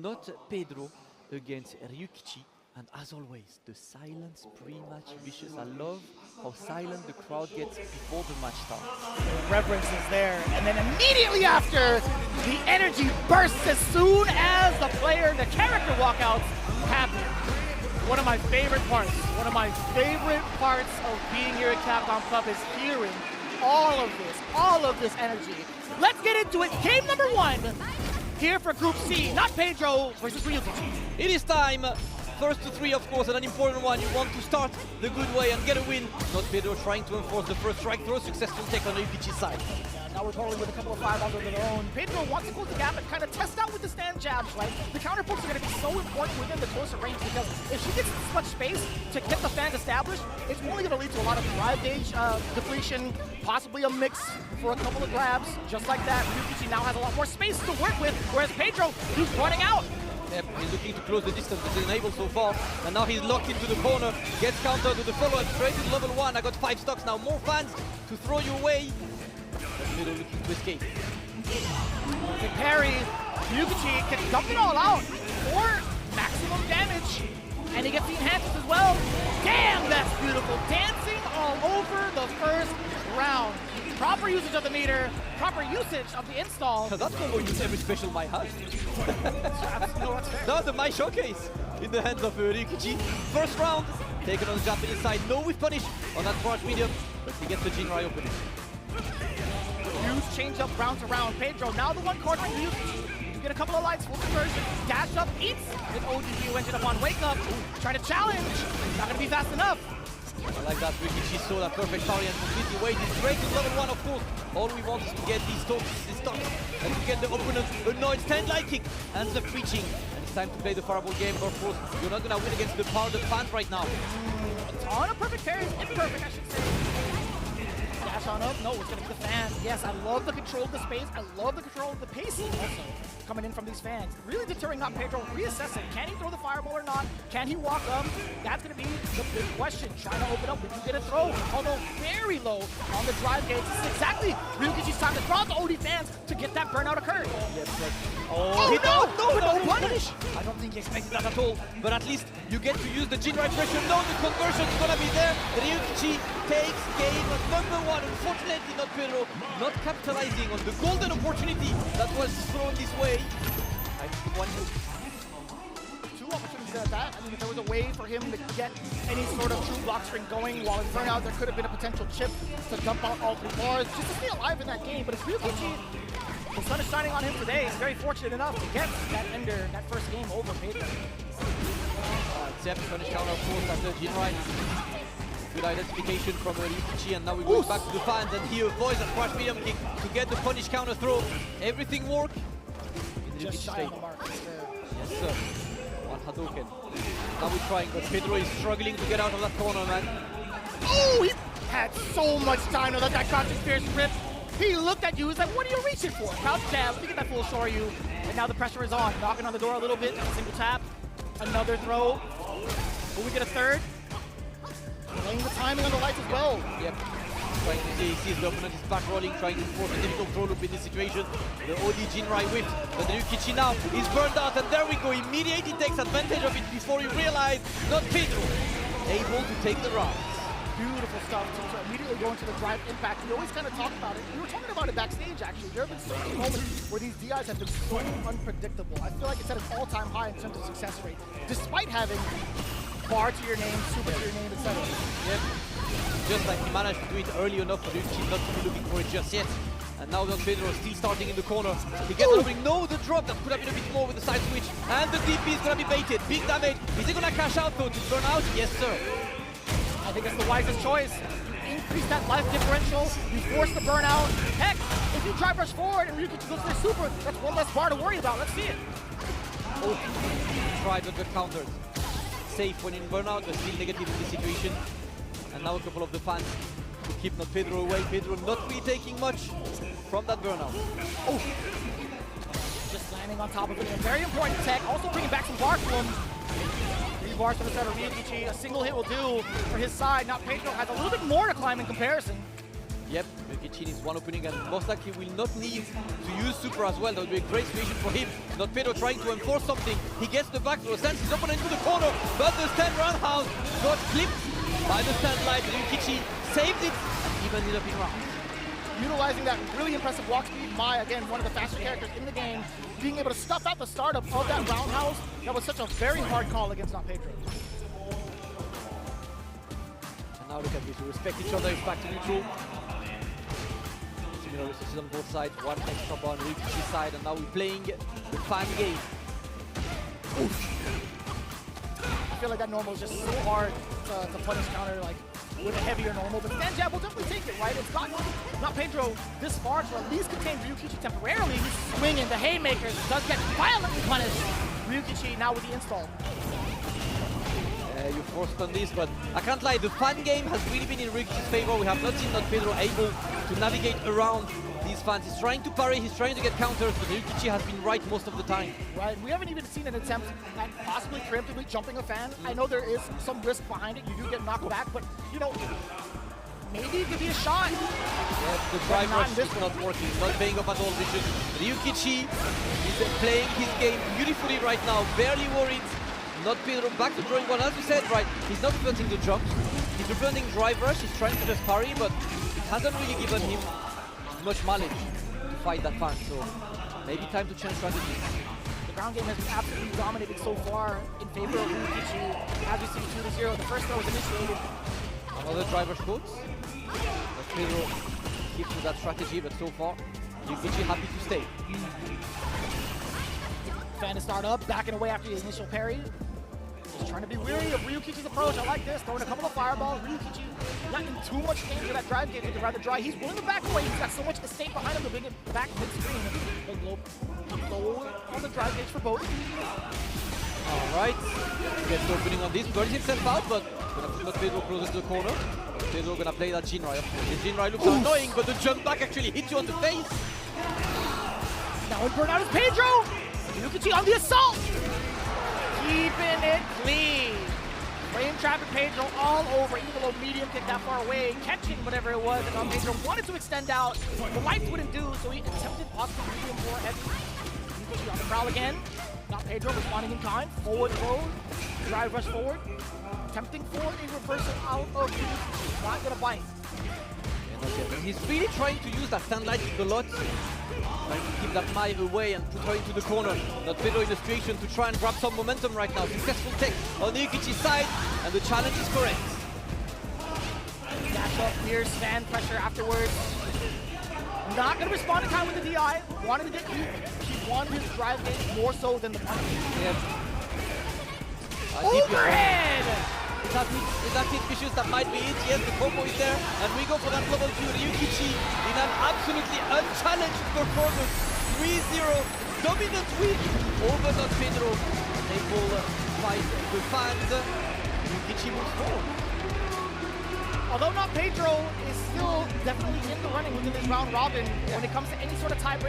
Notpedro against Ryukichi, and as always, the silence pre-match vicious. I love how silent the crowd gets before the match starts. The reverence is there, and then immediately after, the energy bursts as soon as the character walkouts happen. One of my favorite parts of being here at Capcom Cup is hearing all of this energy. Let's get into it. Game number 1 here for Group C. Notpedro versus Ryukichi. It is time. First to 3, of course, and an important one. You want to start the good way and get a win. Notpedro trying to enforce the first strike throw. Successful take on Ryukichi's side. Now we're totally with a couple of fireballs of their own. Pedro wants to close the gap and kind of test out with the stand jabs, right? The counterpokes are going to be so important within the closer range because if she gets this much space to get the fan established, it's only going to lead to a lot of drive gauge depletion, possibly a mix for a couple of grabs. Just like that, Ryukichi now has a lot more space to work with, whereas Pedro, he's running out. Yep, he's looking to close the distance, but he's unable so far. And now he's locked into the corner, gets countered with the follow-up straight to level 1. I got 5 stocks now, more fans to throw you away. Pedro looking to escape. The parry, Ryukichi can dump it all out for maximum damage. And he gets the enhances as well. Damn, that's beautiful. Dancing all over the first round. Proper usage of the meter, proper usage of the install. That's combo use every special Mai has. No, that's fair. Now the Mai showcase in the hands of Ryukichi. First round, taken on the Japanese side. No whiff punish on that crouch medium, but he gets the Jinrai opening. Huge change up round to round. Pedro now the one cornering Ryukichi. You get a couple of lights, full conversion. Dash up, eats an ODG who ended up on wake up. Trying to challenge. Not going to be fast enough. I like that. Ryukichi saw that perfect parry and completely waited straight to level 1, of course. All we want is to get these stocks, and to get the opponent annoyed. Stand light kick and the preaching. And it's time to play the fireball game, but of course, you're not going to win against the power of the fans right now. On a perfect parry, imperfect, I should say. Dash on up, no, it's going to be the fan. Yes, I love the control of the space. I love the control of the pacing also coming in from these fans. Really deterring Notpedro, reassessing. Can he throw the fireball or not? Can he walk up? That's going to be the big question. Trying to open up when you get a throw, although very low on the drive gauge. This is exactly Ryukichi's time to draw the OD fans to get that burnout occurred. Yes, no punish! I don't think he expected that at all, but at least you get to use the Jinrai pressure. No, the conversion is going to be there. Ryukichi takes game number 1. Unfortunately, Notpedro not capitalizing on the golden opportunity that was thrown this way. Two opportunities at that. I mean, if there was a way for him to get any sort of true block string going while in burnout, there could have been a potential chip to dump out all 3 bars just to stay alive in that game. But if Ryukichi, the sun is shining on him today, he's very fortunate enough to get that ender, that first game over Pedro. Zep punish counter, of course, after Jinrai. Good identification from Ryukichi, and now we go back to the fans, and he avoids a crash medium kick to get the punish counter throw. Everything worked. Just shy of the mark. Yes, sir. One Hadouken. Now we're trying, but Pedro is struggling to get out of that corner, man. Oh, he had so much time to let that crouching spear rip. He looked at you, he's like, what are you reaching for? Crouch jab, let me get that full shore you. And now the pressure is on. Knocking on the door a little bit, single tap. Another throw. Will we get a third? Playing the timing on the lights as well. Yep. Trying to see, he sees the opponent is back rolling, trying to force a difficult throw loop in this situation. The OD Jinrai whipped, but Ryukichi now is burned out, and there we go. Immediately takes advantage of it before you realize Notpedro able to take the round. Beautiful stuff to immediately go into the drive impact. We always kind of talk about it. We were talking about it backstage, actually. There have been so many moments where these DIs have been so unpredictable. I feel like it's at an all-time high in terms of success rate, despite having bar to your name, super to your name, etc. Yep. Just like he managed to do it early enough for Ryukichi not to be looking for it just yet. And now Notpedro is still starting in the corner. He gets opening. No, the drop that could have been a bit more with the side switch. And the DP is going to be baited. Big damage. Is he going to cash out though to burn out? Yes, sir. I think it's the wisest choice. You increase that life differential, you force the burnout. Heck, if you drive rush forward and Ryukichi goes for the super, that's one less bar to worry about. Let's see it. Oh, tried but got countered. Safe when in burnout, but still negative in this situation. And now a couple of the fans to keep Notpedro away. Pedro not really taking much from that burnout. Oh, just landing on top of it. A very important tech. Also bringing back some bar to him. 3 bars for the set of Ryukichi. A single hit will do for his side. Now Pedro has a little bit more to climb in comparison. Yep, Ryukichi is one opening and most likely will not need to use super as well. That would be a great situation for him. Notpedro trying to enforce something. He gets the back throw, sends his opponent into the corner, but the stand roundhouse got clipped by the stand light. Ryukichi saved it and even ended up in round. Utilizing that really impressive walk speed, Mai, again, one of the fastest characters in the game, being able to stuff out the startup of that roundhouse, that was such a very hard call against Notpedro. And now look at this, we respect each other, it's back to neutral. Similar resources on both sides, one extra bar on Ryukichi's side, and now we're playing the fan game. Oof. I feel like that normal is just so hard to punish counter, like, with a heavier normal, but stand jab will definitely take it, right? It's got Notpedro this far to at least contain Ryukichi temporarily. He's swinging the haymakers, does get violently punished. Ryukichi now with the install. You forced on this, but I can't lie, the fan game has really been in Ryukichi's favor. We have not seen Notpedro able to navigate around these fans. He's trying to parry, he's trying to get counters, but Ryukichi has been right most of the time. Right, we haven't even seen an attempt at possibly preemptively jumping a fan. I know there is some risk behind it, you do get knocked back, but, you know, maybe it could be a shot. Yeah, the drive rush is not working, not paying off at all. Ryukichi is playing his game beautifully right now, barely worried. Notpedro back to drawing board, as you said, right, he's not preventing the jumps, he's preventing drive rush, he's trying to just parry, but it hasn't really given him much mileage to fight that fan, so maybe time to change strategy. The ground game has been absolutely dominated so far in favor of Ryukichi. As we see 2-0, the first throw was initiated. Another driver quotes. Notpedro keeps with that strategy, but so far, Ryukichi happy to stay. Fan to start up, backing away after the initial parry. Just trying to be wary of Ryukichi's approach. I like this, throwing a couple of fireballs. Ryukichi not in too much danger of that drive game, he'd rather dry. He's willing to back away. He's got so much estate behind him to bring it back mid-screen. Low on the drive gauge for both. All right, gets the opening on this, burns himself out, but Notpedro closes the corner. Notpedro gonna play that Jinrai. The Jinrai looks annoying, but the jump back actually hits you on the face. Now we burn out is Pedro. Ryukichi on the assault. Keeping it clean. Frame traffic Pedro all over, even though medium kick that far away, catching whatever it was, and Pedro wanted to extend out. The lights wouldn't do, so he attempted possibly medium more heavy. Ryukichi on the prowl again. Notpedro responding in kind. Forward throw, drive rush forward. Attempting for a reversal out of Ryukichi. Not gonna bite. He's really trying to use that stand light a lot. Trying to keep that Mai away and put her into the corner. Notpedro in a situation to try and grab some momentum right now. Successful tech on Ryukichi's side, and the challenge is correct. Dash up, clears fan pressure afterwards. Not going to respond in time with the DI. Wanted to get even. He wanted his drive game more so than the punch. Yep. Overhead! Is that it, Vicious? That might be it. Yes, the combo is there. And we go for that level 2. Ryukichi in an absolutely unchallenged performance. 3-0 dominant win over Notpedro. They will fight the fans. Ryukichi moves forward. Although Notpedro is still definitely in the running within this round robin, when it comes to any sort of tiebreak